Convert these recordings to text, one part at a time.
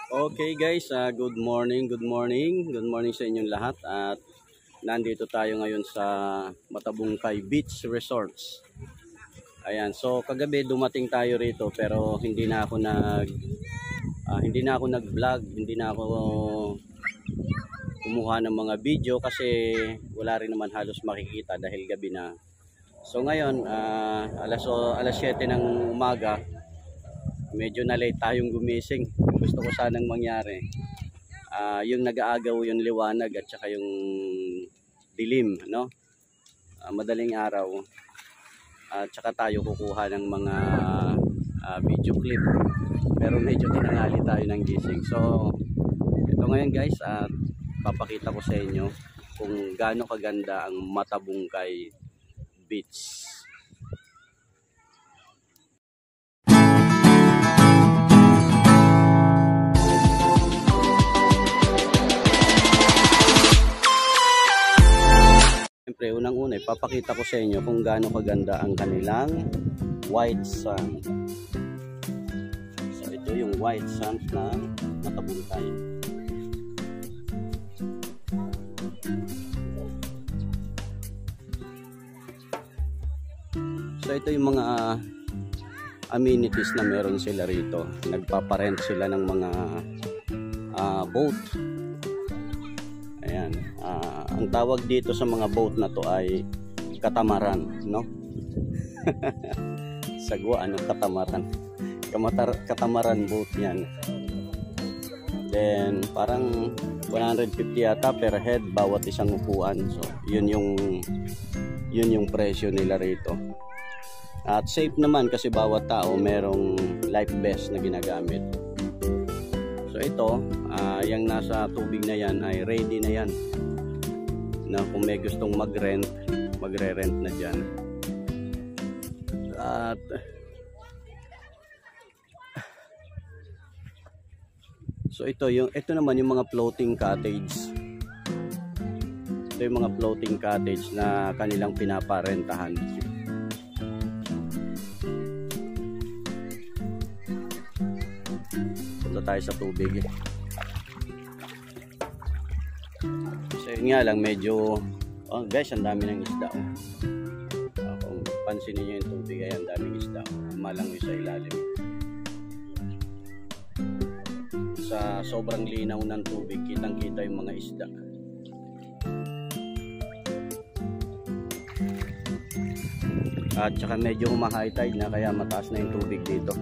Okay guys, good morning, good morning. Good morning sa inyong lahat. At nandito tayo ngayon sa Matabungkay Beach Resorts. Ayan, so kagabi dumating tayo rito pero hindi na ako nag-vlog, hindi na ako kumuha ng mga video kasi wala rin naman halos makikita dahil gabi na. So ngayon, alas 7 ng umaga, medyo na late tayong gumising. Gusto ko sanang mangyari yung nag-aagaw yung liwanag at saka yung dilim, no? Madaling araw at saka tayo kukuha ng mga video clip, pero medyo tinangali tayo ng gising. So ito ngayon guys, at papakita ko sa inyo kung gaano kaganda ang Matabungkay Beach. Siyempre, unang-una, papakita ko sa inyo kung gaano kaganda ang kanilang white sand. So, ito yung white sand na Matabungkay. So, ito yung mga amenities na meron sila rito. Nagpaparent sila ng mga boat. Ayan, ang tawag dito sa mga boat na to ay katamaran, no? Sagwa, ano katamaran? Katamaran boat yan. Then parang 150 yata per head bawat isang upuan. So yun yung presyo nila rito. At safe naman kasi bawat tao merong life vest na ginagamit. So ito, yung nasa tubig na yan ay ready na yan, na kung may gustong mag-rent, magre-rent na dyan. At so ito naman yung mga floating cottage. Ito yung mga floating cottage na kanilang pinaparentahan. Punta tayo sa tubig. So yun nga lang, medyo guys, ang dami ng isda. Kung pansinin nyo yung tubig, ay ang daming isda. Malangoy sa ilalim. Sa sobrang linaw ng tubig, kitang kita yung mga isda. At saka medyo high tide na, kaya mataas na yung tubig dito.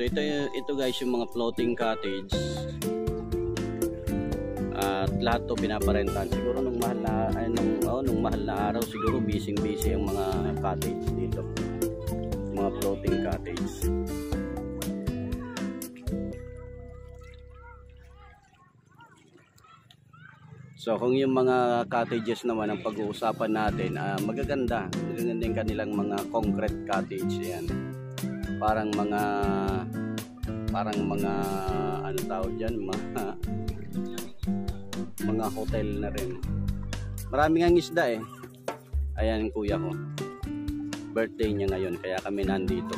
So ito guys yung mga floating cottage. At lahat to pinaparentahan. Siguro nung mahal na araw, siguro busy ang mga cottage dito. Mga floating cottage. So kung yung mga cottages naman ang pag-uusapan natin, magaganda yung kanilang mga concrete cottage. Yan. Parang mga ano tawag dyan, mga hotel na rin. Maraming ang isda eh. Ayan yung kuya ko, birthday niya ngayon kaya kami nandito.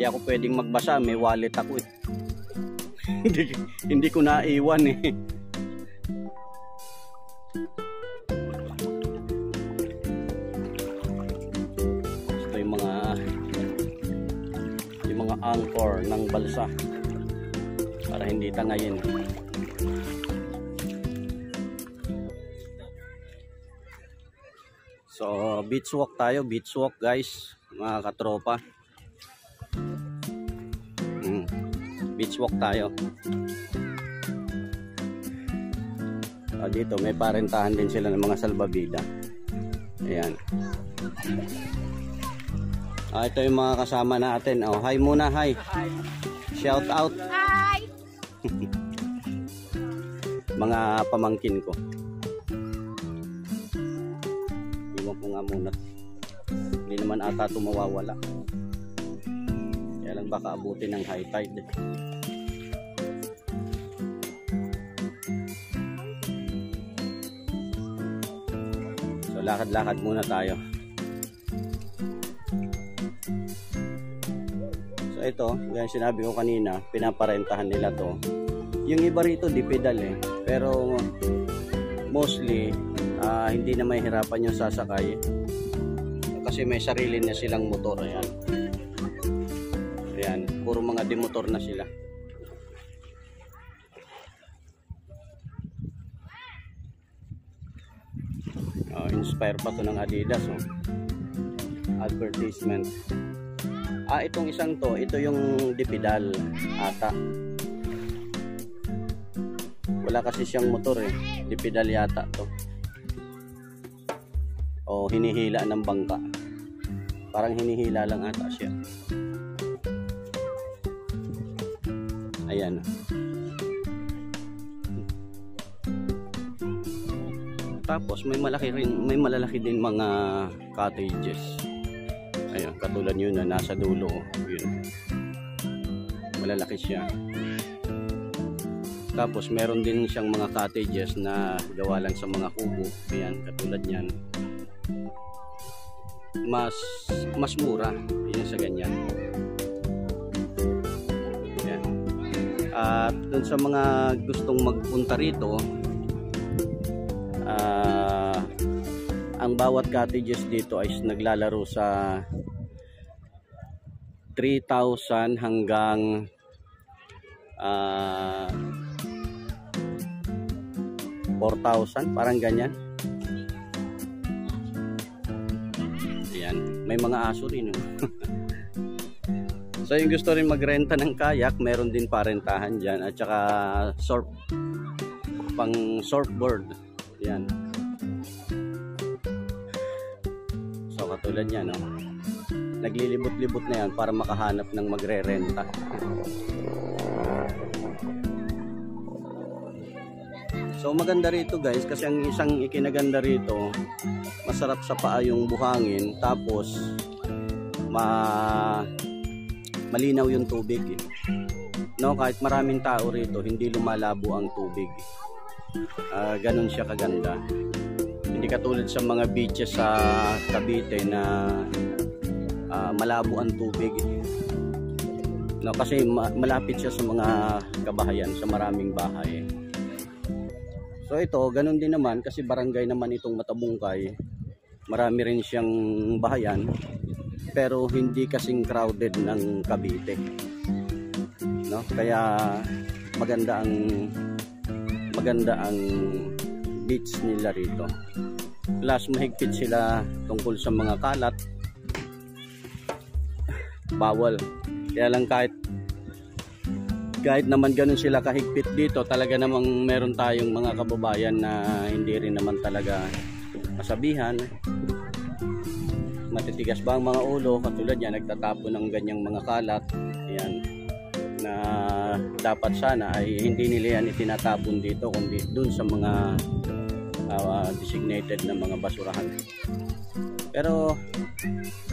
Hindi ako pwedeng magbasa, may wallet ako eh. hindi ko naiwan eh. Ito yung mga anchor ng balsa para hindi tangayin. So beach walk tayo, beach walk guys, mga katropa. Beach walk tayo. Dito may parentahan din sila ng mga salbabida. Ayan. Ito yung mga kasama natin. Hi muna, hi. Shout out. Hi. Mga pamangkin ko. Ewan ko nga muna. Hindi naman ata ito mawawala. Kaya lang baka abutin ng high tide. So lakad-lakad muna tayo. So ito, yan sinabi ko kanina, pinaparentahan nila to. Yung iba rito di pedal eh. Pero mostly hindi na mahihirapan yung sasakay kasi may sarili na silang motor. Ayan. Ayan, puro mga demotor na sila. Inspire pa to ng Adidas. Advertisement. Itong isang to, ito yung dipedal ata. Wala kasi siyang motor eh. Dipedal yata to. O hinihila ng bangka. Parang hinihila lang ata siya. Ayan. Tapos may malalaki din mga cottages. Ayan, katulad yun na nasa dulo. Yun. Malalaki siya. Tapos meron din siyang mga cottages na gawa lang sa mga kubo. Ayan, katulad niyan. Mas mura yun sa ganyan. Ayan. At dun sa mga gustong magpunta rito, ang bawat cottages dito ay naglalaro sa 3,000 hanggang 4,000, parang ganyan. Ayan, may mga aso rin. So yung gusto rin magrenta ng kayak, meron din parentahan dyan. At saka pang surfboard. Ayan. So katulad yan, no? Naglilibot-libot na yan para makahanap ng magre-renta. So maganda rito guys, kasi ang isang ikinaganda rito, masarap sa paa yung buhangin, tapos malinaw yung tubig eh. No, kahit maraming tao rito, hindi lumalabo ang tubig. Ganun siya kaganda. Hindi katulad sa mga beaches sa Cavite na malabo ang tubig. No, kasi malapit siya sa mga kabahayan, sa maraming bahay. So ito, ganun din naman kasi barangay naman itong Matabungkay. Marami rin siyang bahayan, pero hindi kasing crowded ng Cavite. No? Kaya maganda ang beach nila rito. Plus mahigpit sila tungkol sa mga kalat. Bawal. Kaya lang kahit naman ganun sila kahigpit dito, talaga namang meron tayong mga kababayan na hindi rin naman talaga masabihan. Matitigas ba ang mga ulo, katulad yan, nagtatapon ng ganyang mga kalat. Ayan, na dapat sana ay hindi nila yan itinatapon dito, kundi dun sa mga designated na mga basurahan. Pero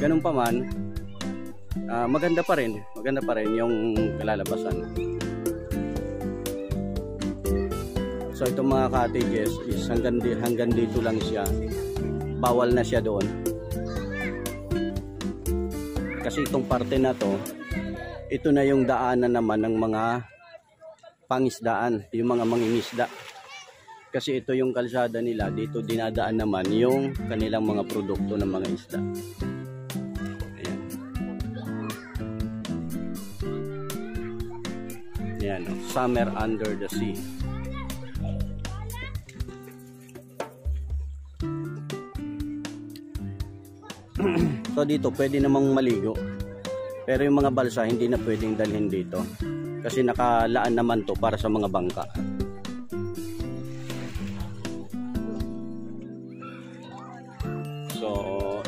ganun pa man, maganda pa rin yung kalalabasan. So itong mga cottages is hanggang dito lang siya. Bawal na siya doon. Kasi itong parte na to, ito na yung daanan naman ng mga pangisdaan, yung mga mangingisda. Kasi ito yung kalsada nila, dito dinadaan naman yung kanilang mga produkto ng mga isda. Ayan. Ayan, summer under the sea. So dito pwede namang maligo, pero yung mga balsa hindi na pwedeng dalhin dito kasi nakalaan naman to para sa mga bangka. So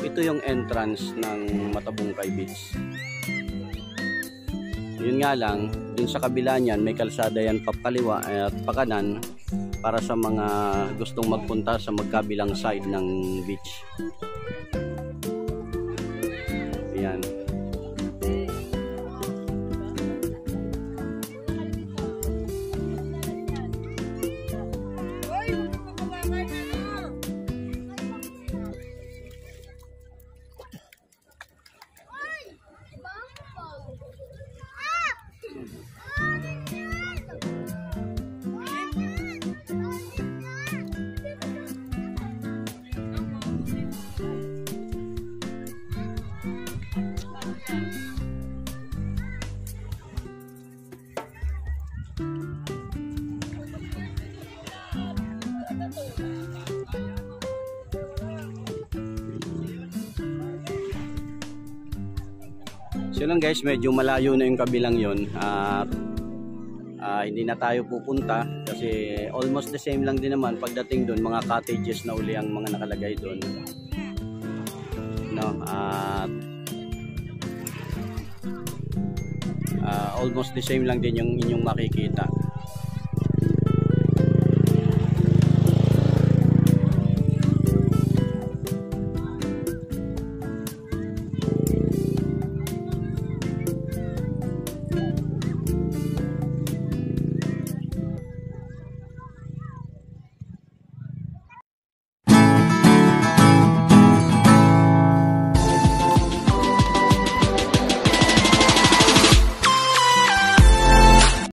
ito yung entrance ng Matabungkay Beach. Yun nga lang, dun sa kabila niyan may kalsada yan papaliwa at pakanan, para sa mga gustong magpunta sa magkabilang side ng beach. Ayan. So lang guys, medyo malayo na yung kabilang yon at hindi na tayo pupunta kasi almost the same lang din naman pagdating doon, mga cottages na uli ang mga nakalagay doon, no? At almost the same lang din yung inyong makikita.